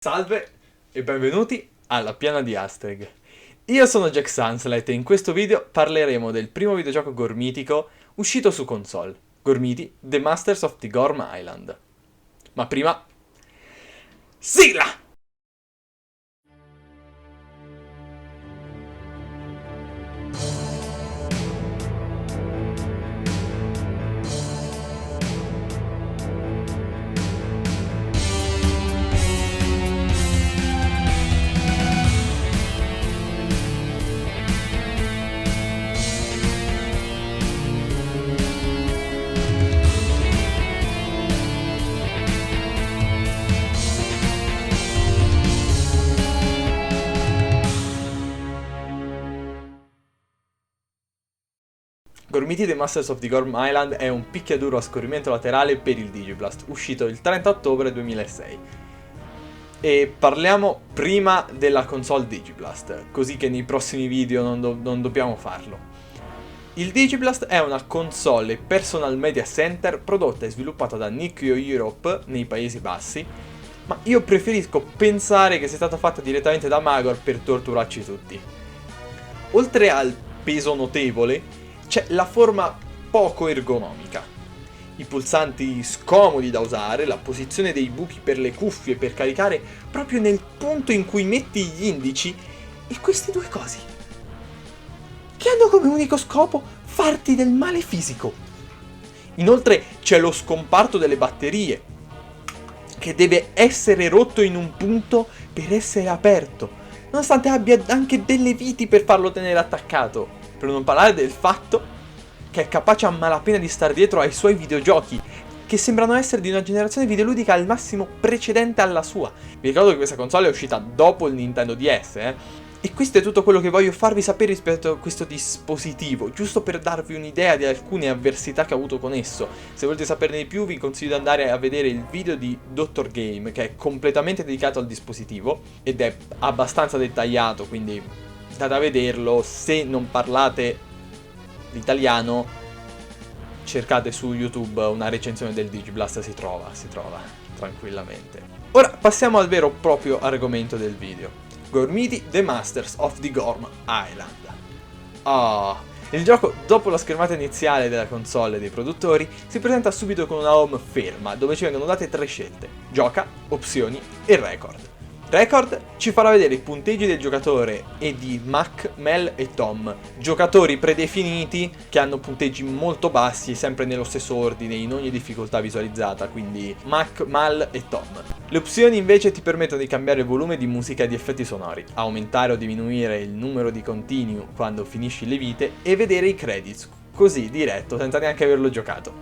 Salve e benvenuti alla Piana di Astreg. Io sono Jack Sunslet e in questo video parleremo del primo videogioco gormitico uscito su console, Gormiti The Masters of the Gorm Island. Ma prima... sigla! Gormiti The Masters of the Gorm Island è un picchiaduro a scorrimento laterale per il Digiblast, uscito il 30 ottobre 2006. E parliamo prima della console Digiblast, così che nei prossimi video non dobbiamo farlo. Il Digiblast è una console personal media center prodotta e sviluppata da Nicchio Europe nei Paesi Bassi, ma io preferisco pensare che sia stata fatta direttamente da Magor per torturarci tutti. Oltre al peso notevole, c'è la forma poco ergonomica, i pulsanti scomodi da usare, la posizione dei buchi per le cuffie per caricare proprio nel punto in cui metti gli indici, e questi due cosi, che hanno come unico scopo farti del male fisico. Inoltre c'è lo scomparto delle batterie, che deve essere rotto in un punto per essere aperto, nonostante abbia anche delle viti per farlo tenere attaccato. Per non parlare del fatto che è capace a malapena di star dietro ai suoi videogiochi, che sembrano essere di una generazione videoludica al massimo precedente alla sua. Vi ricordo che questa console è uscita dopo il Nintendo DS, E questo è tutto quello che voglio farvi sapere rispetto a questo dispositivo, giusto per darvi un'idea di alcune avversità che ho avuto con esso. Se volete saperne di più vi consiglio di andare a vedere il video di Dr. Game, che è completamente dedicato al dispositivo ed è abbastanza dettagliato, quindi andate a vederlo. Se non parlate l'italiano, cercate su YouTube una recensione del Digiblast, si trova tranquillamente. Ora passiamo al vero e proprio argomento del video: Gormiti The Masters of the Gorm Island. Il gioco, dopo la schermata iniziale della console dei produttori, si presenta subito con una home ferma, dove ci vengono date tre scelte: gioca, opzioni e record. Record ci farà vedere i punteggi del giocatore e di Mac, Mel e Tom, giocatori predefiniti che hanno punteggi molto bassi, sempre nello stesso ordine, in ogni difficoltà visualizzata, quindi Mac, Mal e Tom. Le opzioni invece ti permettono di cambiare il volume di musica e di effetti sonori, aumentare o diminuire il numero di continue quando finisci le vite e vedere i credits, così diretto, senza neanche averlo giocato.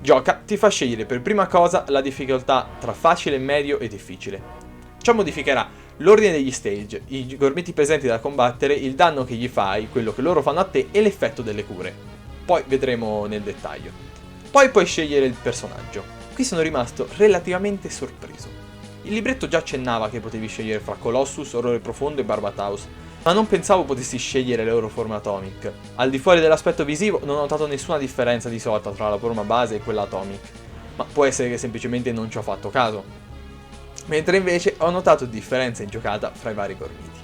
Gioca ti fa scegliere per prima cosa la difficoltà tra facile, medio e difficile. Ciò modificherà l'ordine degli stage, i gormiti presenti da combattere, il danno che gli fai, quello che loro fanno a te e l'effetto delle cure. Poi vedremo nel dettaglio. Poi puoi scegliere il personaggio. Qui sono rimasto relativamente sorpreso. Il libretto già accennava che potevi scegliere fra Colossus, Orrore Profondo e Barbataus, ma non pensavo potessi scegliere le loro forme Atomic. Al di fuori dell'aspetto visivo non ho notato nessuna differenza di sorta tra la forma base e quella Atomic, ma può essere che semplicemente non ci ho fatto caso. Mentre invece ho notato differenze in giocata fra i vari gormiti.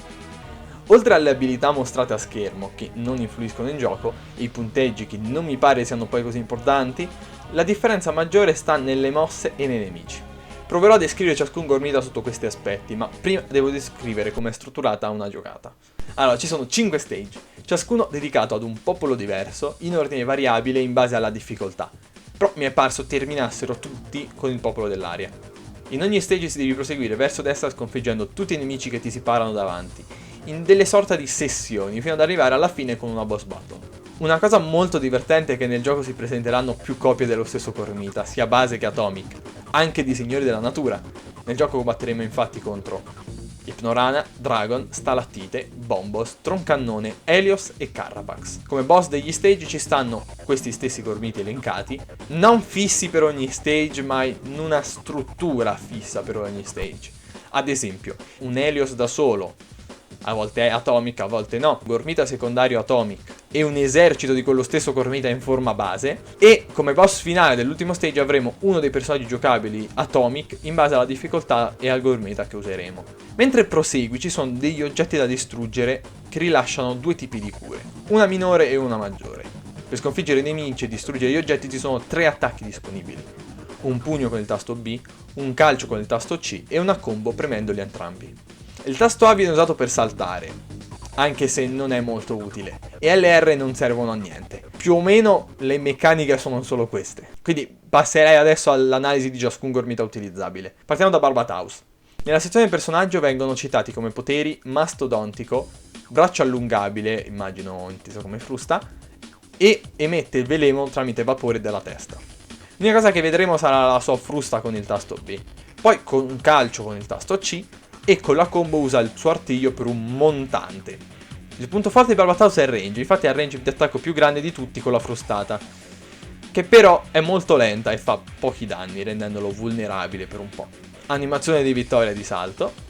Oltre alle abilità mostrate a schermo, che non influiscono in gioco, e i punteggi che non mi pare siano poi così importanti, la differenza maggiore sta nelle mosse e nei nemici. Proverò a descrivere ciascun gormita sotto questi aspetti, ma prima devo descrivere come è strutturata una giocata. Allora, ci sono 5 stage, ciascuno dedicato ad un popolo diverso, in ordine variabile in base alla difficoltà, però mi è parso terminassero tutti con il popolo dell'aria. In ogni stage si devi proseguire verso destra sconfiggendo tutti i nemici che ti si parano davanti, in delle sorta di sessioni, fino ad arrivare alla fine con una boss battle. Una cosa molto divertente è che nel gioco si presenteranno più copie dello stesso gormita, sia base che Atomic, anche di signori della natura. Nel gioco combatteremo infatti contro Ipnorana, Dragon, Stalattite, Bombos, Troncannone, Helios e Carapax. Come boss degli stage ci stanno questi stessi gormiti elencati, non fissi per ogni stage, ma in una struttura fissa per ogni stage. Ad esempio, un Helios da solo, a volte è Atomic, a volte no, gormita secondario Atomic, e un esercito di quello stesso Gormita in forma base, e come boss finale dell'ultimo stage avremo uno dei personaggi giocabili Atomic in base alla difficoltà e al Gormita che useremo. Mentre prosegui ci sono degli oggetti da distruggere che rilasciano due tipi di cure, una minore e una maggiore. Per sconfiggere i nemici e distruggere gli oggetti ci sono 3 attacchi disponibili: un pugno con il tasto B, un calcio con il tasto C e una combo premendoli entrambi. Il tasto A viene usato per saltare, anche se non è molto utile, e LR non servono a niente. Più o meno le meccaniche sono solo queste, quindi passerei adesso all'analisi di ciascun Gormita utilizzabile. Partiamo da Barbataus. Nella sezione personaggio vengono citati come poteri Mastodontico, braccio allungabile, immagino inteso come frusta, e emette il veleno tramite vapore dalla testa. L'unica cosa che vedremo sarà la sua frusta con il tasto B, poi con un calcio con il tasto C, e con la combo usa il suo artiglio per un montante. Il punto forte di Barbataus è il range, infatti ha il range di attacco più grande di tutti con la frustata, che però è molto lenta e fa pochi danni, rendendolo vulnerabile per un po'. Animazione di vittoria di salto.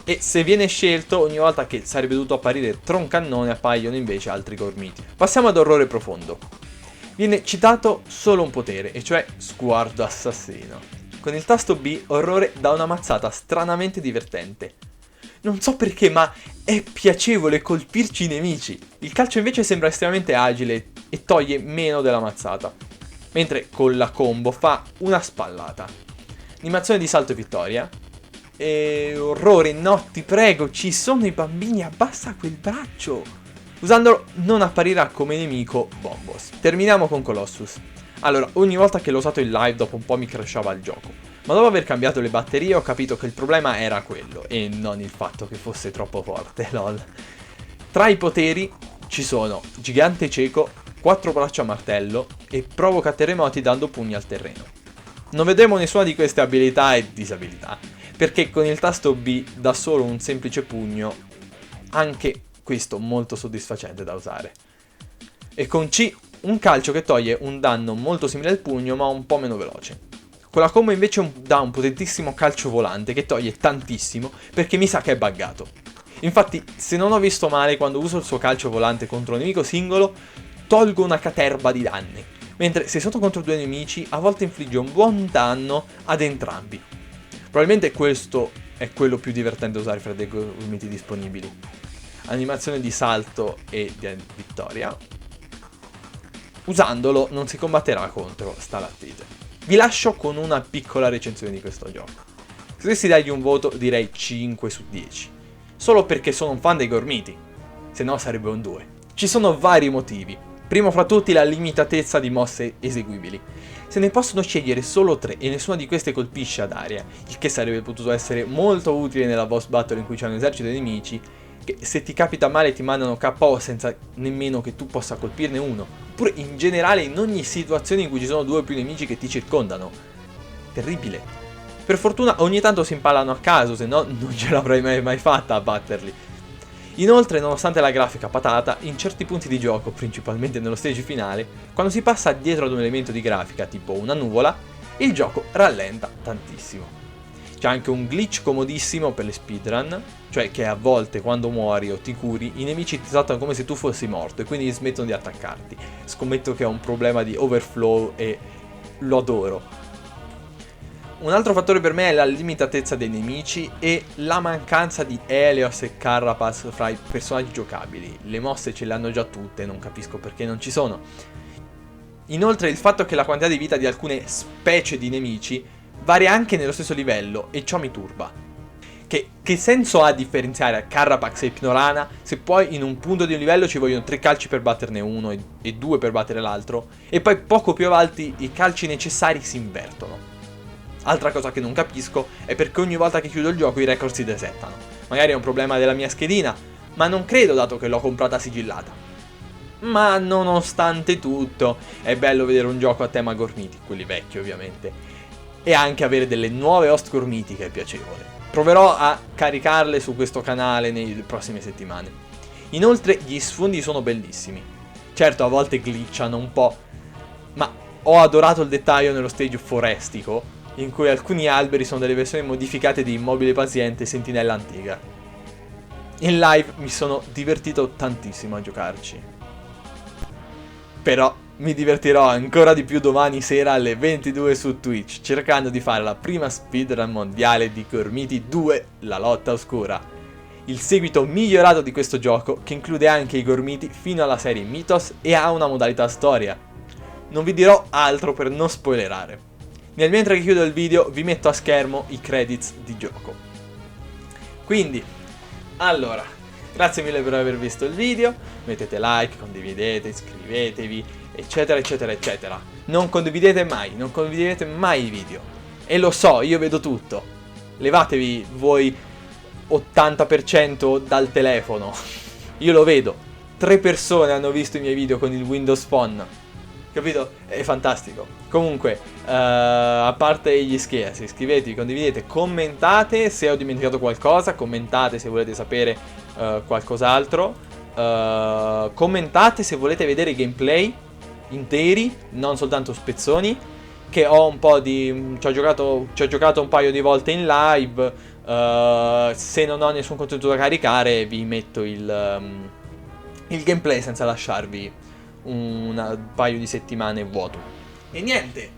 E se viene scelto, ogni volta che sarebbe dovuto apparire Troncannone appaiono invece altri Gormiti. Passiamo ad Orrore Profondo. Viene citato solo un potere, e cioè Sguardo Assassino. Con il tasto B, Orrore dà una mazzata stranamente divertente. Non so perché, ma è piacevole colpirci i nemici. Il calcio invece sembra estremamente agile e toglie meno della mazzata, mentre con la combo fa una spallata. Animazione di salto e vittoria. E Orrore, no, ti prego, ci sono i bambini, abbassa quel braccio. Usandolo non apparirà come nemico Bombos. Terminiamo con Colossus. Allora, ogni volta che l'ho usato in live dopo un po' mi crashava il gioco, ma dopo aver cambiato le batterie ho capito che il problema era quello e non il fatto che fosse troppo forte, lol. Tra i poteri ci sono Gigante Cieco, 4 braccia a martello e provoca terremoti dando pugni al terreno. Non vedremo nessuna di queste abilità e disabilità, perché con il tasto B dà solo un semplice pugno, anche questo molto soddisfacente da usare. E con C un calcio che toglie un danno molto simile al pugno ma un po' meno veloce. Con la combo invece dà un potentissimo calcio volante che toglie tantissimo perché mi sa che è buggato. Infatti, se non ho visto male, quando uso il suo calcio volante contro un nemico singolo tolgo una caterba di danni, mentre se sono contro 2 nemici a volte infligge un buon danno ad entrambi. Probabilmente questo è quello più divertente da usare fra dei Gormiti disponibili. Animazione di salto e di vittoria. Usandolo non si combatterà contro stalattite. Vi lascio con una piccola recensione di questo gioco. Se dovessi dargli un voto direi 5 su 10. Solo perché sono un fan dei Gormiti, se no sarebbe un 2. Ci sono vari motivi. Primo fra tutti la limitatezza di mosse eseguibili. Se ne possono scegliere solo 3 e nessuna di queste colpisce ad area, il che sarebbe potuto essere molto utile nella boss battle in cui c'è un esercito di nemici che se ti capita male ti mandano KO senza nemmeno che tu possa colpirne uno, oppure in generale in ogni situazione in cui ci sono 2 o più nemici che ti circondano. Terribile. Per fortuna ogni tanto si impalano a caso, se no non ce l'avrei mai fatta a batterli. Inoltre, nonostante la grafica patata, in certi punti di gioco, principalmente nello stage finale, quando si passa dietro ad un elemento di grafica tipo una nuvola, il gioco rallenta tantissimo. C'è anche un glitch comodissimo per le speedrun, cioè che a volte quando muori o ti curi i nemici ti trattano come se tu fossi morto e quindi smettono di attaccarti. Scommetto che è un problema di overflow e lo adoro. Un altro fattore per me è la limitatezza dei nemici e la mancanza di Helios e Carapace fra i personaggi giocabili. Le mosse ce le hanno già tutte, non capisco perché non ci sono. Inoltre il fatto che la quantità di vita di alcune specie di nemici varia anche nello stesso livello e ciò mi turba. Che senso ha differenziare Carapax e Ipnorana se poi in un punto di un livello ci vogliono 3 calci per batterne uno e 2 per battere l'altro e poi poco più avanti i calci necessari si invertono. Altra cosa che non capisco è perché ogni volta che chiudo il gioco i record si resettano. Magari è un problema della mia schedina, ma non credo dato che l'ho comprata sigillata. Ma nonostante tutto è bello vedere un gioco a tema Gormiti, quelli vecchi ovviamente, e anche avere delle nuove host Gormiti che è piacevole. Proverò a caricarle su questo canale nelle prossime settimane. Inoltre gli sfondi sono bellissimi. Certo a volte glitchano un po', ma ho adorato il dettaglio nello stage forestico in cui alcuni alberi sono delle versioni modificate di Immobile Paziente e Sentinella Antica. In live mi sono divertito tantissimo a giocarci. Però mi divertirò ancora di più domani sera alle 22 su Twitch, cercando di fare la prima speedrun mondiale di Gormiti 2, la lotta oscura. Il seguito migliorato di questo gioco, che include anche i Gormiti fino alla serie Mythos e ha una modalità storia. Non vi dirò altro per non spoilerare. Nel mentre che chiudo il video vi metto a schermo i credits di gioco. Quindi, allora, grazie mille per aver visto il video, mettete like, condividete, iscrivetevi, eccetera eccetera eccetera. Non condividete mai i video. E lo so, io vedo tutto. Levatevi voi 80% dal telefono. Io lo vedo. 3 persone hanno visto i miei video con il Windows Phone. Capito? È fantastico. Comunque, a parte gli scherzi, iscrivetevi, condividete, commentate se ho dimenticato qualcosa, commentate se volete sapere qualcos'altro, commentate se volete vedere i gameplay interi, non soltanto spezzoni, che ho un po' di... ci ho giocato un paio di volte in live, se non ho nessun contenuto da caricare vi metto il gameplay senza lasciarvi un paio di settimane vuoto. E niente,